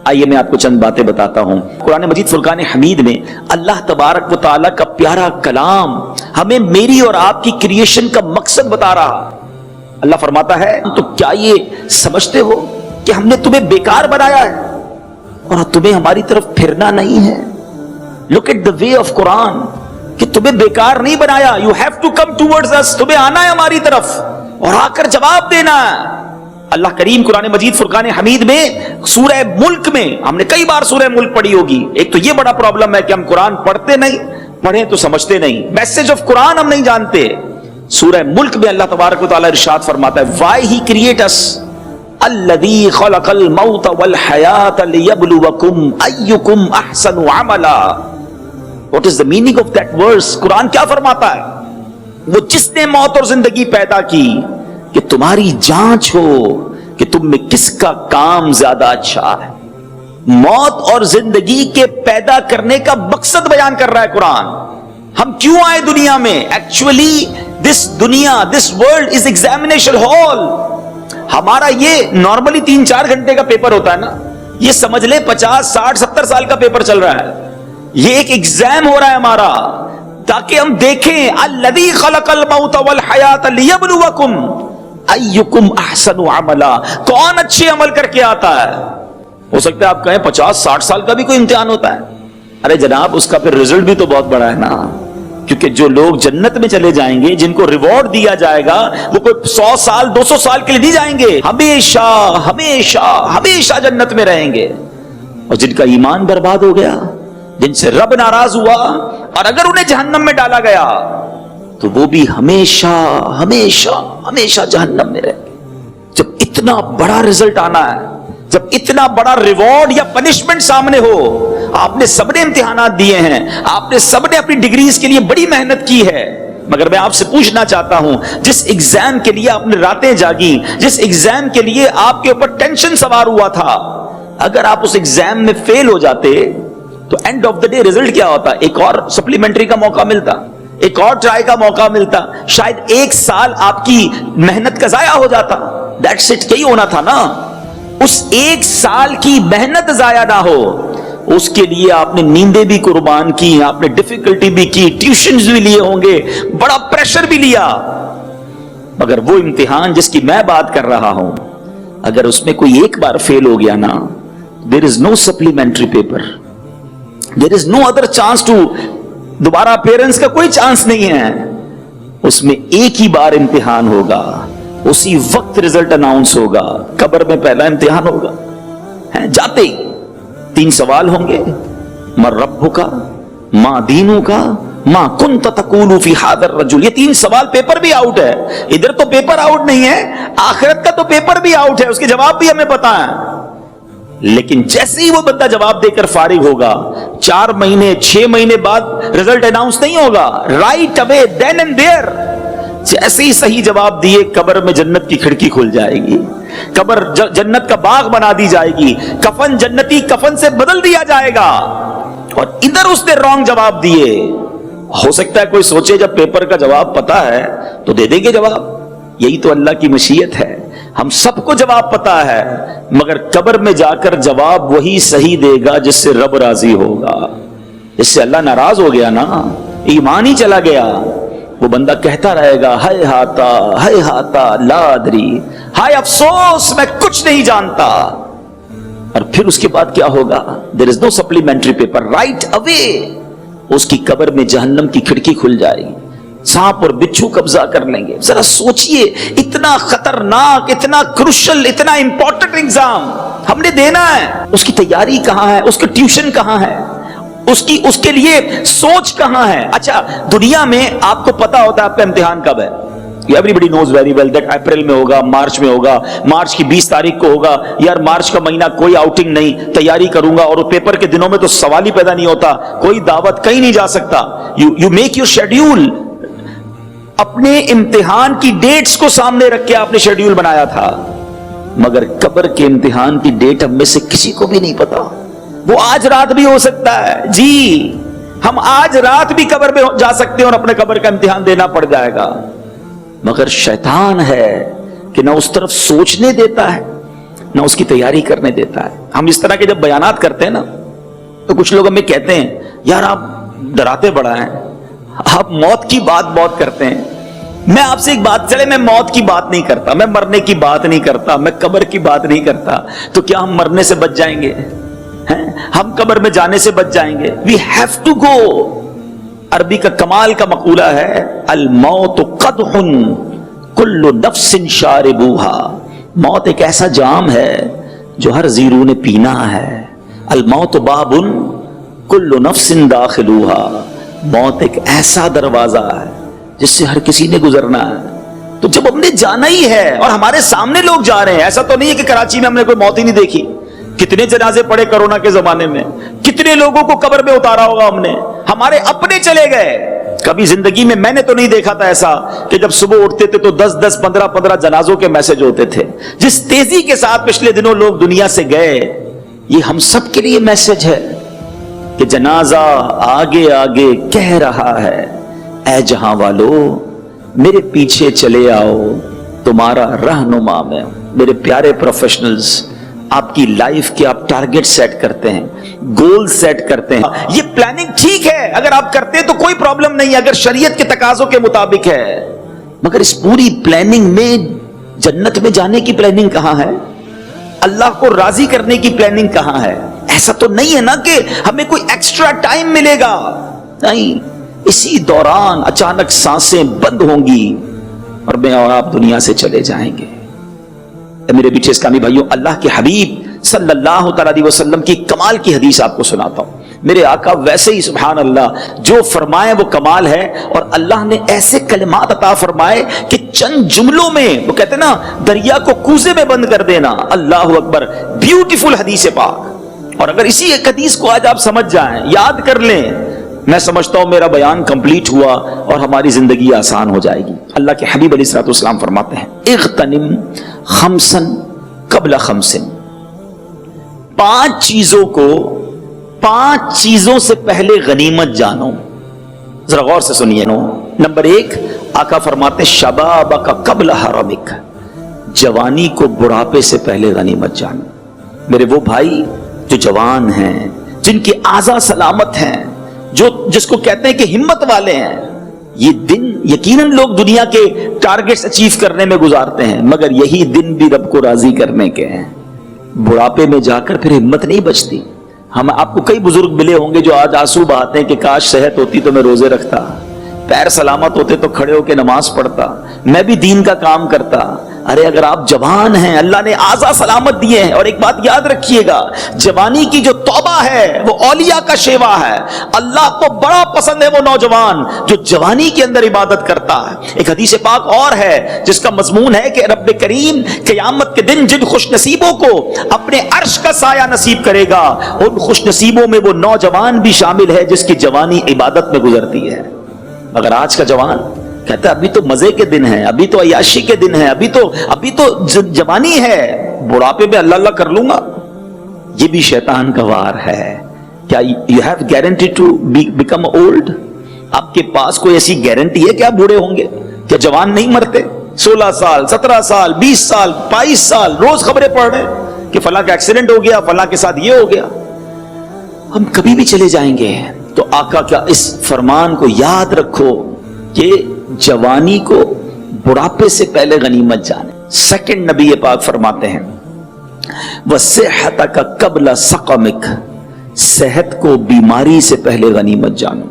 آئیے میں آپ کو چند باتیں بتاتا ہوں۔ قرآن مجید فرقان حمید میں اللہ تبارک و تعالیٰ کا پیارا کلام ہمیں میری اور آپ کی کریشن کا مقصد بتا رہا۔ اللہ فرماتا ہے تو کیا یہ سمجھتے ہو کہ ہم نے تمہیں بیکار بنایا ہے اور تمہیں ہماری طرف پھرنا نہیں ہے؟ Look at the way of قرآن کہ تمہیں بیکار نہیں بنایا. You have to come towards us. تمہیں آنا ہے ہماری طرف اور آ کر جواب دینا ہے۔ اللہ کریم قرآن مجید فرقان حمید میں سورہ ملک میں ہم نے کئی بار سورہ ملک پڑھی ہوگی۔ ایک تو یہ بڑا پرابلم ہے کہ ہم قرآن پڑھتے نہیں، پڑھیں تو سمجھتے نہیں، میسج آف قرآن ہم نہیں جانتے۔ سورہ ملک میں اللہ تبارک و تعالیٰ ارشاد فرماتا ہے why he create us الذی خلق الموت والحیات لیبلوکم ایکم احسن عملا۔ What is the meaning of that verse؟ قرآن کیا فرماتا ہے؟ وہ جس نے موت اور زندگی پیدا کی کہ تمہاری جانچ ہو کہ تم میں کس کا کام زیادہ اچھا ہے۔ موت اور زندگی کے پیدا کرنے کا مقصد بیان کر رہا ہے قرآن۔ ہم کیوں آئے دنیا میں؟ ایکچولی دس دنیا، this world is examination hall. ہمارا یہ نارملی 3-4 گھنٹے کا پیپر ہوتا ہے نا، یہ سمجھ لیں 50 60 70 سال کا پیپر چل رہا ہے۔ یہ ایک ایگزام ہو رہا ہے ہمارا تاکہ ہم دیکھیں الذی خلق الموت والحیات لیبلوکم ایکم احسن عملا، کون اچھے عمل کر کے آتا ہے۔ ہو سکتا ہے آپ کہیں 50-60 سال کا بھی کوئی امتحان ہوتا ہے۔ ارے جناب اس کا پھر رزلٹ بھی تو بہت بڑا ہے نا، کیونکہ جو لوگ جنت میں چلے جائیں گے، جن کو ریوارڈ دیا جائے گا، وہ کوئی 100 سال 200 سال کے لیے نہیں جائیں گے، ہمیشہ ہمیشہ ہمیشہ جنت میں رہیں گے۔ اور جن کا ایمان برباد ہو گیا، جن سے رب ناراض ہوا اور اگر انہیں جہنم میں ڈالا گیا تو وہ بھی ہمیشہ ہمیشہ ہمیشہ جہنم میں رہیں گے۔ جب اتنا بڑا رزلٹ آنا ہے، جب اتنا بڑا ریوارڈ یا پنشمنٹ سامنے ہو، آپ نے سب نے امتحانات دیے ہیں، آپ نے سب نے اپنی ڈگریز کے لیے بڑی محنت کی ہے، مگر میں آپ سے پوچھنا چاہتا ہوں جس ایگزام کے لیے آپ نے راتیں جاگی، جس ایگزام کے لیے آپ کے اوپر ٹینشن سوار ہوا تھا، اگر آپ اس ایگزام میں فیل ہو جاتے تو and of the day result کیا ہوتا؟ ایک اور سپلیمنٹری کا موقع ملتا، ایک اور ٹرائی کا موقع ملتا، شاید 1 سال آپ کی محنت کا ضائع ہو جاتا۔ دیٹس اٹ، یہی ہونا تھا نا۔ اس 1 سال کی محنت ضائع نہ ہو، اس کے لیے آپ نے نیندیں بھی قربان کی، آپ نے ڈیفیکلٹی بھی کی، ٹیوشنز بھی لیے ہوں گے، بڑا پریشر بھی لیا، مگر وہ امتحان جس کی میں بات کر رہا ہوں، اگر اس میں کوئی ایک بار فیل ہو گیا نا، there is no supplementary paper, there is no other chance to، دوبارہ پیرنٹس کا کوئی چانس نہیں ہے، اس میں ایک ہی بار امتحان ہوگا، اسی وقت رزلٹ اناؤنس ہوگا، قبر میں پہلا امتحان ہوگا۔ جاتے ہی 3 سوال ہوں گے، من ربک، ما دینک، ما کنت تقول فی ھذا الرجل۔ یہ 3 سوال پیپر بھی آؤٹ ہے، ادھر تو پیپر آؤٹ نہیں ہے، آخرت کا تو پیپر بھی آؤٹ ہے، اس کے جواب بھی ہمیں پتا ہے۔ لیکن جیسے ہی وہ بندہ جواب دے کر فارغ ہوگا، 4 مہینے 6 مہینے بعد رزلٹ اناؤنس نہیں ہوگا، right away then and there, جیسے ہی صحیح جواب دیے قبر میں جنت کی کھڑکی کھل جائے گی، قبر جنت کا باغ بنا دی جائے گی، کفن جنتی کفن سے بدل دیا جائے گا، اور ادھر اس نے رانگ جواب دیے۔ ہو سکتا ہے کوئی سوچے جب پیپر کا جواب پتا ہے تو دے دیں گے جواب، یہی تو اللہ کی مشیت ہے، ہم سب کو جواب پتا ہے، مگر قبر میں جا کر جواب وہی صحیح دے گا جس سے رب راضی ہوگا۔ اس سے اللہ ناراض ہو گیا نا، ایمان ہی چلا گیا، وہ بندہ کہتا رہے گا ہائے ہاتا لا ادری، ہائے افسوس میں کچھ نہیں جانتا۔ اور پھر اس کے بعد کیا ہوگا؟ there is no supplementary paper، right away اس کی قبر میں جہنم کی کھڑکی کھل جائے گی، سانپ اور بچھو قبضہ کر لیں گے۔ ذرا سوچئے، اتنا خطرناک، اتنا کروشل، اتنا امپورٹنٹ ایگزام ہم نے دینا ہے، اس کی تیاری کہاں ہے؟ اس کی ٹیوشن کہاں ہے؟ اس کے لیے سوچ کہاں ہے؟ اچھا دنیا میں آپ کو پتا ہوتا ہے آپ کا امتحان کب ہے، everybody knows very well that April میں ہوگا، مارچ میں ہوگا، مارچ کی 20 تاریخ کو ہوگا، یار مارچ کا مہینہ کوئی آؤٹنگ نہیں، تیاری کروں گا، اور پیپر کے دنوں میں تو سوال ہی پیدا نہیں ہوتا، کوئی دعوت کہیں نہیں جا سکتا۔ you make your schedule، اپنے امتحان کی ڈیٹس کو سامنے رکھ کے آپ نے شیڈیول بنایا تھا، مگر قبر کے امتحان کی ڈیٹ ہم میں سے کسی کو بھی نہیں پتا، وہ آج رات بھی ہو سکتا ہے۔ جی ہم آج رات بھی قبر میں جا سکتے ہیں اور اپنے قبر کا امتحان دینا پڑ جائے گا، مگر شیطان ہے کہ نہ اس طرف سوچنے دیتا ہے، نہ اس کی تیاری کرنے دیتا ہے. ہم اس طرح کے جب بیانات کرتے ہیں نا تو کچھ لوگ ہمیں کہتے ہیں یار آپ ڈراتے بڑا ہیں, آپ موت کی بات بہت کرتے ہیں. میں آپ سے ایک بات چلے, میں موت کی بات نہیں کرتا, میں مرنے کی بات نہیں کرتا, میں قبر کی بات نہیں کرتا, تو کیا ہم مرنے سے بچ جائیں گے؟ ہم قبر میں جانے سے بچ جائیں گے؟ We have to go. عربی کا کمال کا مقولہ ہے الموت قدح کل نفس شاربوها. موت ایک ایسا جام ہے جو ہر زیرو نے پینا ہے. الموت باب کل نفس داخلوها. موت ایک ایسا دروازہ ہے جس سے ہر کسی نے گزرنا ہے. تو جب ہم نے جانا ہی ہے اور ہمارے سامنے لوگ جا رہے ہیں, ایسا تو نہیں ہے کہ کراچی میں ہم نے کوئی موت ہی نہیں دیکھی. کتنے جنازے پڑے کرونا کے زمانے میں, کتنے لوگوں کو قبر میں اتارا ہوگا ہم نے, ہمارے اپنے چلے گئے. کبھی زندگی میں نے تو نہیں دیکھا تھا ایسا کہ جب صبح اٹھتے تھے تو 10 15 جنازوں کے میسج ہوتے تھے. جس تیزی کے ساتھ پچھلے دنوں لوگ دنیا سے گئے, یہ ہم سب کے لیے میسج ہے کہ جنازہ آگے آگے کہہ رہا ہے اے جہاں والو میرے پیچھے چلے آؤ, تمہارا رہنما میں ہوں. میرے پیارے پروفیشنلز, آپ کی لائف کے آپ ٹارگٹ سیٹ کرتے ہیں, گول سیٹ کرتے ہیں. یہ پلاننگ ٹھیک ہے, اگر آپ کرتے ہیں تو کوئی پرابلم نہیں, اگر شریعت کے تقاضوں کے مطابق ہے. مگر اس پوری پلاننگ میں جنت میں جانے کی پلاننگ کہاں ہے؟ اللہ کو راضی کرنے کی پلاننگ کہاں ہے؟ ایسا تو نہیں ہے نا کہ ہمیں کوئی ایکسٹرا ٹائم ملے گا. نہیں, اسی دوران اچانک سانسیں بند ہوں گی اور میں اور آپ دنیا سے چلے جائیں گے. میرے پیچھے اسلامی بھائیوں, اللہ کے حبیب صلی اللہ تعالی علیہ وسلم کی کمال کی حدیث آپ کو سناتا ہوں. میرے آقا ویسے ہی سبحان اللہ جو فرمائے وہ کمال ہے, اور اللہ نے ایسے کلمات عطا فرمائے کہ چند جملوں میں, وہ کہتے ہیں نا دریا کو کوزے میں بند کر دینا. اللہ اکبر, بیوٹیفل حدیث پاک. اور اگر اسی ایک حدیث کو آج آپ سمجھ جائیں, یاد کر لیں, میں سمجھتا ہوں میرا بیان کمپلیٹ ہوا اور ہماری زندگی آسان ہو جائے گی. اللہ کے حبیب علیہ الصلوۃ والسلام فرماتے ہیں اغتنم خمسن قبل خمسن. 5 چیزوں کو 5 چیزوں سے پہلے غنیمت جانو. ذرا غور سے سنیے. نمبر 1, آقا فرماتے شبابک قبل حرمک. جوانی کو بڑھاپے سے پہلے غنیمت جانو. میرے وہ بھائی جو جوان ہیں, جن کے اعضاء سلامت ہیں, جس کو کہتے ہیں کہ ہمت والے ہیں, یہ دن یقیناً لوگ دنیا کے ٹارگٹس اچیو کرنے میں گزارتے ہیں, مگر یہی دن بھی رب کو راضی کرنے کے ہیں. بڑھاپے میں جا کر پھر ہمت نہیں بچتی. ہم آپ کو کئی بزرگ ملے ہوں گے جو آج آنسو بہاتے ہیں کہ کاش صحت ہوتی تو میں روزے رکھتا, پیر سلامت ہوتے تو کھڑے ہو کے نماز پڑھتا, میں بھی دین کا کام کرتا. ارے اگر آپ جوان ہیں, اللہ نے اعضاء سلامت دیے ہیں. اور ایک بات یاد رکھیے گا, جوانی کی جو توبہ ہے وہ اولیاء کا شیوا ہے. اللہ کو بڑا پسند ہے وہ نوجوان جو جوانی کے اندر عبادت کرتا ہے. ایک حدیث پاک اور ہے جس کا مضمون ہے کہ رب کریم قیامت کے دن جن خوش نصیبوں کو اپنے عرش کا سایہ نصیب کرے گا, ان خوش نصیبوں میں وہ نوجوان بھی شامل ہے جس کی جوانی عبادت میں گزرتی ہے. مگر آج کا جوان کہتا ہے ابھی تو مزے کے دن ہیں, ابھی تو عیاشی کے دن ہیں, ابھی تو جوانی ہے, بڑھاپے میں اللہ اللہ کر لوں گا. یہ بھی شیطان کا وار ہے. کیا you have guarantee to become old؟ آپ کے پاس کوئی ایسی گارنٹی ہے کہ آپ بوڑھے ہوں گے؟ کیا جوان نہیں مرتے؟ 16 سال 17 سال 20 سال 22 سال روز خبریں پڑھ رہے ہیں کہ فلاں کا ایکسیڈنٹ ہو گیا, فلاں کے ساتھ یہ ہو گیا. ہم کبھی بھی چلے جائیں گے. تو آقا کا اس فرمان کو یاد رکھو کہ جوانی کو بڑھاپے سے پہلے غنیمت جانے. سیکنڈ نبی پاک فرماتے ہیں وَصِحَّتَكَ قَبْلَ سَقَمِكَ. صحت کو بیماری سے پہلے غنیمت جانو.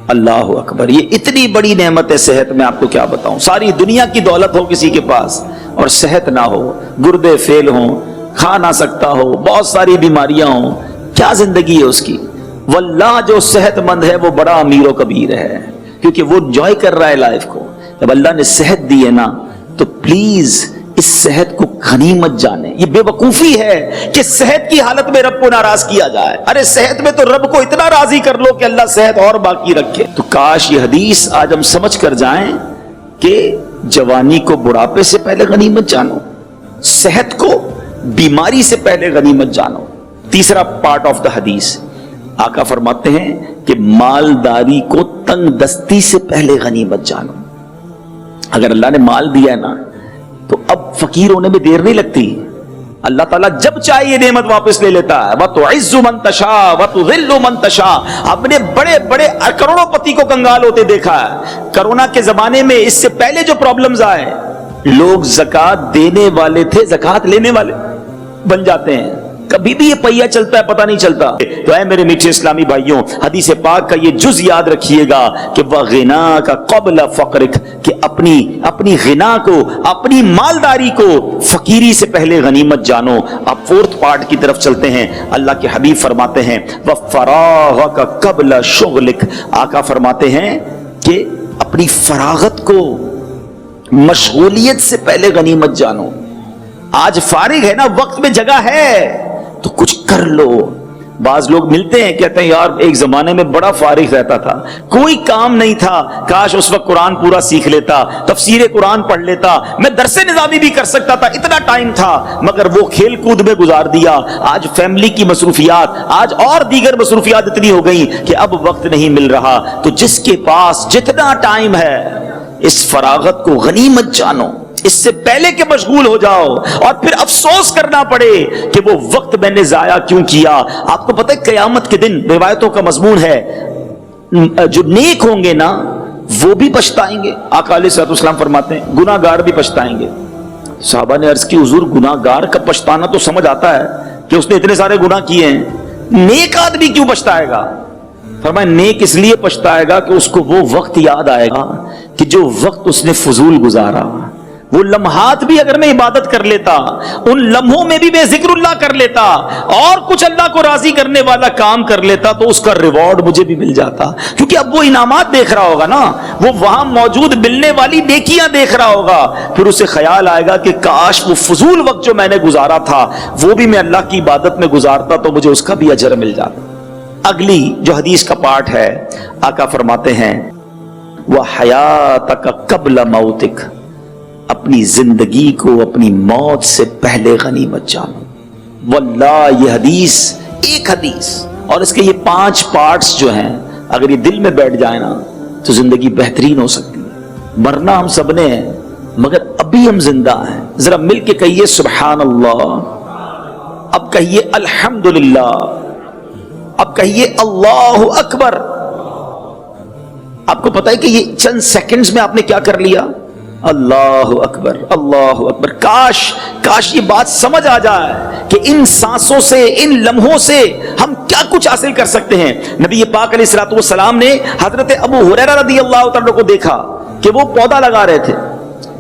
اللہ اکبر, یہ اتنی بڑی نعمت ہے صحت. میں آپ کو کیا بتاؤں, ساری دنیا کی دولت ہو کسی کے پاس اور صحت نہ ہو, گردے فیل ہوں, کھا نہ سکتا ہو, بہت ساری بیماریاں ہوں, کیا زندگی ہے اس کی؟ واللہ جو صحت مند ہے وہ بڑا امیر و کبیر ہے, کیونکہ وہ انجوائے کر رہا ہے لائف کو. جب اللہ نے صحت دی ہے نا تو پلیز اس صحت کو غنیمت جانے. یہ بے وقوفی ہے کہ صحت کی حالت میں رب کو ناراض کیا جائے. ارے صحت میں تو رب کو اتنا راضی کر لو کہ اللہ صحت اور باقی رکھے. تو کاش یہ حدیث آج ہم سمجھ کر جائیں کہ جوانی کو بڑھاپے سے پہلے غنیمت جانو, صحت کو بیماری سے پہلے غنیمت جانو. تیسرا پارٹ آف دا حدیث, آقا فرماتے ہیں کہ مالداری کو تنگ دستی سے پہلے غنیمت جانو. اگر اللہ نے مال دیا ہے نا تو اب فقیر ہونے میں دیر نہیں لگتی. اللہ تعالیٰ جب چاہے یہ نعمت واپس لے لیتا ہے. وَتُعِزُّ مَن تَشَاءُ وَتُذِلُّ مَن تَشَاءُ. ہم نے بڑے بڑے کروڑوں پتی کو کنگال ہوتے دیکھا ہے. کرونا کے زمانے میں اس سے پہلے جو پرابلمز آئے, لوگ زکات دینے والے تھے زکات لینے والے بن جاتے ہیں. کبھی بھی یہ پہیا چلتا ہے پتہ نہیں چلتا. تو اے میرے میٹھے اسلامی بھائیوں, حدیث پاک کا یہ جز یاد رکھیے گا کہ وَغِنَاكَ قَبْلَ فَقْرِكَ, کہ اپنی غنا کو, اپنی مالداری کو فقیری سے پہلے غنیمت جانو. اب فورتھ پارٹ کی طرف چلتے ہیں. اللہ کے حبیب فرماتے ہیں وَفَرَاغَكَ قَبْلَ شُغْلِكَ. آقا فرماتے ہیں کہ اپنی فراغت کو, مشغولیت سے پہلے غنیمت جانو. آج فارغ ہے نا, وقت میں جگہ ہے تو کچھ کر لو. بعض لوگ ملتے ہیں کہتے ہیں یار ایک زمانے میں بڑا فارغ رہتا تھا, کوئی کام نہیں تھا, کاش اس وقت قرآن پورا سیکھ لیتا, تفسیر قرآن پڑھ لیتا, میں درس نظامی بھی کر سکتا تھا, اتنا ٹائم تھا, مگر وہ کھیل کود میں گزار دیا. آج فیملی کی مصروفیات, آج اور دیگر مصروفیات اتنی ہو گئی کہ اب وقت نہیں مل رہا. تو جس کے پاس جتنا ٹائم ہے اس فراغت کو غنیمت جانو, اس سے پہلے کہ مشغول ہو جاؤ اور پھر افسوس کرنا پڑے کہ وہ وقت میں نے ضائع کیوں کیا. آپ کو پتہ ہے قیامت کے دن روایتوں کا مضمون ہے, جو نیک ہوں گے نا وہ بھی پچھتائیں گے. آقا علیہ الصلوۃ والسلام فرماتے ہیں گناہ گار بھی پچھتائیں گے. صحابہ نے عرض کی حضور گناہ گار کا پچھتانا تو سمجھ آتا ہے کہ اس نے اتنے سارے گناہ کیے ہیں, نیک آدمی کیوں پچھتائے گا؟ فرمایا نیک اس لیے پچھتائے گا کہ اس کو وہ وقت یاد آئے گا کہ جو وقت اس نے فضول گزارا. وہ لمحات بھی اگر میں عبادت کر لیتا, ان لمحوں میں بھی میں ذکر اللہ کر لیتا اور کچھ اللہ کو راضی کرنے والا کام کر لیتا تو اس کا ریوارڈ مجھے بھی مل جاتا. کیونکہ اب وہ انعامات دیکھ رہا ہوگا نا, وہ وہاں موجود ملنے والی نیکیاں دیکھ رہا ہوگا, پھر اسے خیال آئے گا کہ کاش وہ فضول وقت جو میں نے گزارا تھا وہ بھی میں اللہ کی عبادت میں گزارتا تو مجھے اس کا بھی اجر مل جاتا. اگلی جو حدیث کا پارٹ ہے, آقا فرماتے ہیں وَحَيَاتَكَ قَبْلَ مَوْتِكَ, اپنی زندگی کو اپنی موت سے پہلے غنیمت جانو. واللہ یہ حدیث, ایک حدیث اور اس کے یہ 5 پارٹس جو ہیں, اگر یہ دل میں بیٹھ جائے نا تو زندگی بہترین ہو سکتی ہے. مرنا ہم سب نے ہے مگر ابھی ہم زندہ ہیں. ذرا مل کے کہیے سبحان اللہ, اب کہیے الحمدللہ, اب کہیے اللہ اکبر. آپ کو پتا ہے کہ یہ چند سیکنڈز میں آپ نے کیا کر لیا؟ اللہ اکبر, اللہ اکبر. کاش یہ بات سمجھ آ جائے کہ ان سانسوں سے, ان لمحوں سے ہم کیا کچھ حاصل کر سکتے ہیں. نبی پاک علیہ الصلوۃ والسلام نے حضرت ابو ہریرہ رضی اللہ تعالیٰ کو دیکھا کہ وہ پودا لگا رہے تھے.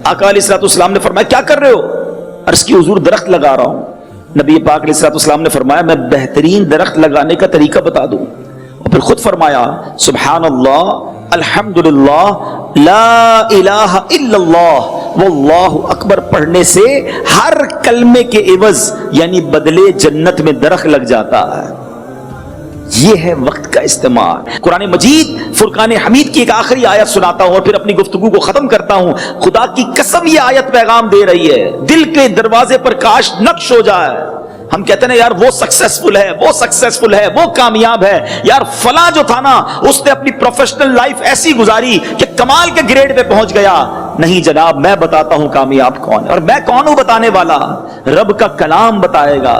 آقا علیہ الصلوۃ والسلام نے فرمایا کیا کر رہے ہو؟ عرض کی حضور درخت لگا رہا ہوں. نبی پاک علیہ الصلوۃ والسلام نے فرمایا میں بہترین درخت لگانے کا طریقہ بتا دوں, اور پھر خود فرمایا سبحان اللہ, الحمدللہ, لا الہ الا اللہ, واللہ اکبر پڑھنے سے ہر کلمے کے عوض یعنی بدلے جنت میں درخت لگ جاتا ہے. یہ ہے وقت کا استعمال. قرآن مجید فرقان حمید کی ایک آخری آیت سناتا ہوں اور پھر اپنی گفتگو کو ختم کرتا ہوں. خدا کی قسم یہ آیت پیغام دے رہی ہے, دل کے دروازے پر کاش نقش ہو جائے. ہم کہتے ہیں یار وہ سکسیسفل ہے, وہ سکسیسفل ہے, وہ کامیاب ہے, یار فلاں جو تھا نا اس نے اپنی پروفیشنل لائف ایسی گزاری کہ کمال کے گریڈ پہ پہنچ گیا. نہیں جناب, میں بتاتا ہوں کامیاب کون ہے, اور میں کون ہوں بتانے والا؟ رب کا کلام بتائے گا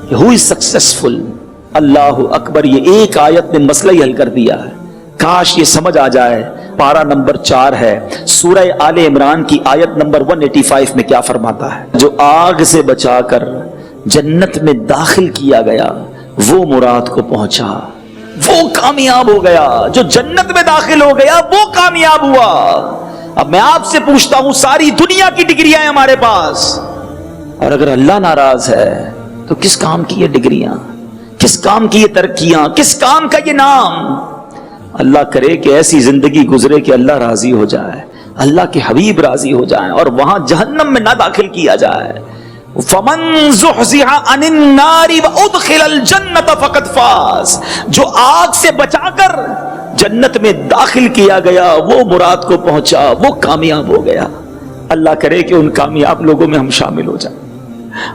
کہ ہو از سکسیسفل. اللہ اکبر. یہ ایک آیت نے مسئلہ ہی حل کر دیا ہے. کاش یہ سمجھ آ جائے. پارہ نمبر 4 ہے سورہ آل عمران کی آیت نمبر 185 میں کیا فرماتا ہے؟ جو آگ سے بچا کر جنت میں داخل کیا گیا وہ مراد کو پہنچا, وہ کامیاب ہو گیا. جو جنت میں داخل ہو گیا وہ کامیاب ہوا. اب میں آپ سے پوچھتا ہوں, ساری دنیا کی ڈگریاں ہیں ہمارے پاس, اور اگر اللہ ناراض ہے تو کس کام کی یہ ڈگریاں, کس کام کی یہ ترقیاں, کس کام کا یہ نام؟ اللہ کرے کہ ایسی زندگی گزرے کہ اللہ راضی ہو جائے, اللہ کے حبیب راضی ہو جائیں اور وہاں جہنم میں نہ داخل کیا جائے. فمن زحزح عن النار وادخل الجنة فقد فاز. جو آگ سے بچا کر جنت میں داخل کیا گیا وہ مراد کو پہنچا, وہ کامیاب ہو گیا. اللہ کرے کہ ان کامیاب لوگوں میں ہم شامل ہو جائیں.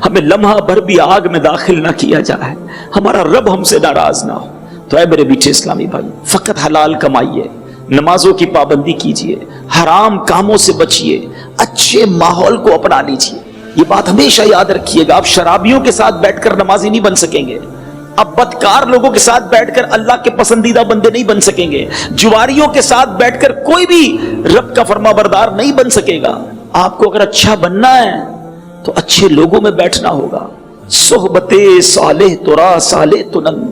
ہمیں لمحہ بھر بھی آگ میں داخل نہ کیا جائے, ہمارا رب ہم سے ناراض نہ ہو. تو اے میرے میٹھے اسلامی بھائی, فقط حلال کمائیے, نمازوں کی پابندی کیجیے, حرام کاموں سے بچیے, اچھے ماحول کو اپنا لیجیے. یہ بات ہمیشہ یاد رکھیے گا. آپ شرابیوں کے ساتھ بیٹھ کر نمازی نہیں بن سکیں گے. اب بدکار لوگوں کے ساتھ بیٹھ کر اللہ کے پسندیدہ بندے نہیں بن سکیں گے. جواریوں کے ساتھ بیٹھ کر کوئی بھی رب کا فرما بردار نہیں بن سکے گا. آپ کو اگر اچھا بننا ہے تو اچھے لوگوں میں بیٹھنا ہوگا. صحبت صالح ترا صالح تنن،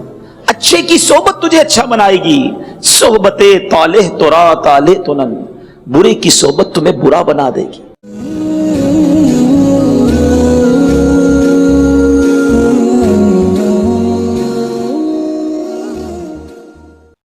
اچھے کی صحبت تجھے اچھا بنائے گی. صحبت طالح ترا طالح تنن، برے کی صحبت تمہیں برا بنا دے گی.